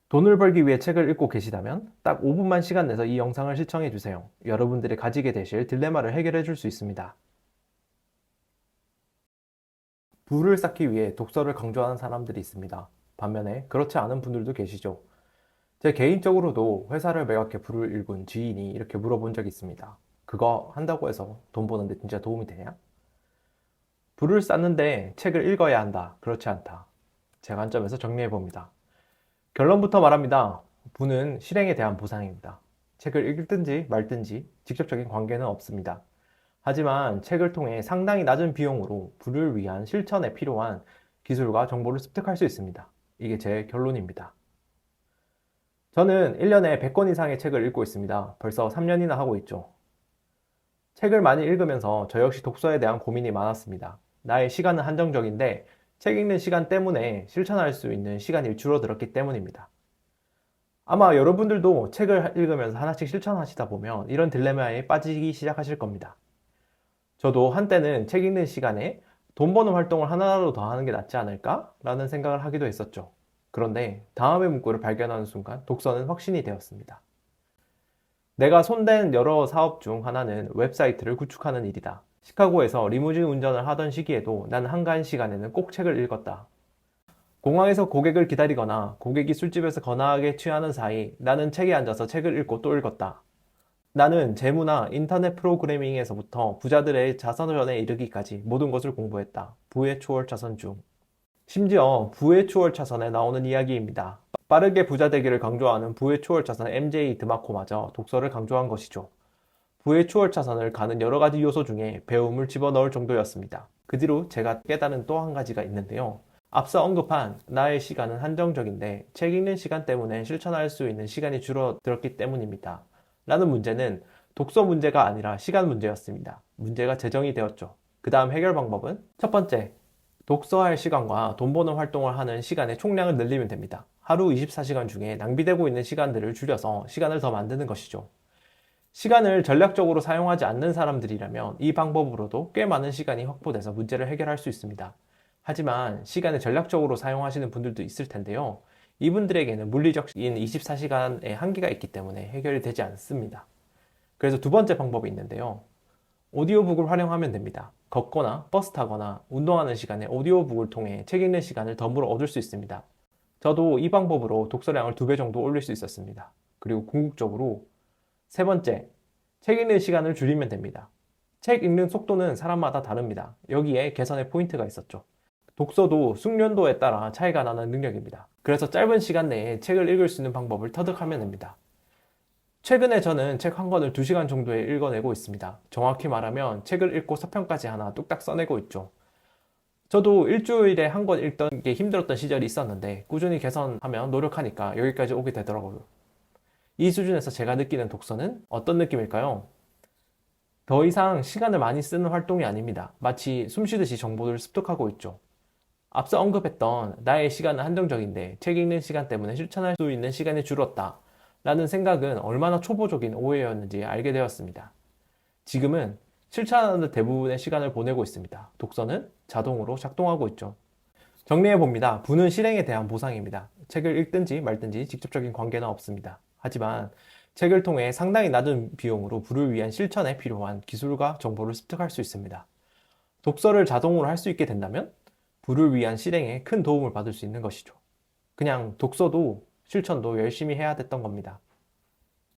돈을 벌기 위해 책을 읽고 계시다면 딱 5분만 시간 내서 이 영상을 시청해 주세요. 여러분들이 가지게 되실 딜레마를 해결해 줄 수 있습니다. 부를 쌓기 위해 독서를 강조하는 사람들이 있습니다. 반면에 그렇지 않은 분들도 계시죠. 제 개인적으로도 회사를 매각해 부를 읽은 지인이 이렇게 물어본 적이 있습니다. 그거 한다고 해서 돈 버는데 진짜 도움이 되냐? 부를 쌓는데 책을 읽어야 한다. 그렇지 않다. 제 관점에서 정리해 봅니다. 결론부터 말합니다. 부는 실행에 대한 보상입니다. 책을 읽든지 말든지 직접적인 관계는 없습니다. 하지만 책을 통해 상당히 낮은 비용으로 부를 위한 실천에 필요한 기술과 정보를 습득할 수 있습니다. 이게 제 결론입니다. 저는 1년에 100권 이상의 책을 읽고 있습니다. 벌써 3년이나 하고 있죠. 책을 많이 읽으면서 저 역시 독서에 대한 고민이 많았습니다. 나의 시간은 한정적인데 책 읽는 시간 때문에 실천할 수 있는 시간이 줄어들었기 때문입니다. 아마 여러분들도 책을 읽으면서 하나씩 실천하시다 보면 이런 딜레마에 빠지기 시작하실 겁니다. 저도 한때는 책 읽는 시간에 돈 버는 활동을 하나라도 더 하는 게 낫지 않을까? 라는 생각을 하기도 했었죠. 그런데 다음의 문구를 발견하는 순간 독서는 확신이 되었습니다. 내가 손댄 여러 사업 중 하나는 웹사이트를 구축하는 일이다. 시카고에서 리무진 운전을 하던 시기에도 난 한가한 시간에는 꼭 책을 읽었다. 공항에서 고객을 기다리거나 고객이 술집에서 거나하게 취하는 사이 나는 책에 앉아서 책을 읽고 또 읽었다. 나는 재무나 인터넷 프로그래밍에서부터 부자들의 자산전에 이르기까지 모든 것을 공부했다. 부의 초월 차선 중. 심지어 부의 초월 차선에 나오는 이야기입니다. 빠르게 부자 되기를 강조하는 부의 초월 차선 MJ 드마코마저 독서를 강조한 것이죠. 부의 초월 차선을 가는 여러 가지 요소 중에 배움을 집어넣을 정도였습니다. 그 뒤로 제가 깨달은 또 한 가지가 있는데요. 앞서 언급한 나의 시간은 한정적인데 책 읽는 시간 때문에 실천할 수 있는 시간이 줄어들었기 때문입니다. 라는 문제는 독서 문제가 아니라 시간 문제였습니다. 문제가 재정이 되었죠. 그 다음 해결 방법은 첫 번째, 독서할 시간과 돈 버는 활동을 하는 시간의 총량을 늘리면 됩니다. 하루 24시간 중에 낭비되고 있는 시간들을 줄여서 시간을 더 만드는 것이죠. 시간을 전략적으로 사용하지 않는 사람들이라면 이 방법으로도 꽤 많은 시간이 확보돼서 문제를 해결할 수 있습니다. 하지만 시간을 전략적으로 사용하시는 분들도 있을 텐데요. 이분들에게는 물리적인 24시간의 한계가 있기 때문에 해결이 되지 않습니다. 그래서 두 번째 방법이 있는데요. 오디오북을 활용하면 됩니다. 걷거나 버스 타거나 운동하는 시간에 오디오북을 통해 책 읽는 시간을 덤으로 얻을 수 있습니다. 저도 이 방법으로 독서량을 2배 정도 올릴 수 있었습니다. 그리고 궁극적으로 세 번째, 책 읽는 시간을 줄이면 됩니다. 책 읽는 속도는 사람마다 다릅니다. 여기에 개선의 포인트가 있었죠. 독서도 숙련도에 따라 차이가 나는 능력입니다. 그래서 짧은 시간 내에 책을 읽을 수 있는 방법을 터득하면 됩니다. 최근에 저는 책 한 권을 2시간 정도에 읽어내고 있습니다. 정확히 말하면 책을 읽고 서평까지 하나 뚝딱 써내고 있죠. 저도 일주일에 한 권 읽던 게 힘들었던 시절이 있었는데 꾸준히 개선하면 노력하니까 여기까지 오게 되더라고요. 이 수준에서 제가 느끼는 독서는 어떤 느낌일까요? 더 이상 시간을 많이 쓰는 활동이 아닙니다. 마치 숨 쉬듯이 정보를 습득하고 있죠. 앞서 언급했던 나의 시간은 한정적인데 책 읽는 시간 때문에 실천할 수 있는 시간이 줄었다. 라는 생각은 얼마나 초보적인 오해였는지 알게 되었습니다. 지금은 실천하는 대부분의 시간을 보내고 있습니다. 독서는 자동으로 작동하고 있죠. 정리해봅니다. 부는 실행에 대한 보상입니다. 책을 읽든지 말든지 직접적인 관계는 없습니다. 하지만 책을 통해 상당히 낮은 비용으로 부를 위한 실천에 필요한 기술과 정보를 습득할 수 있습니다. 독서를 자동으로 할 수 있게 된다면 부를 위한 실행에 큰 도움을 받을 수 있는 것이죠. 그냥 독서도 실천도 열심히 해야 됐던 겁니다.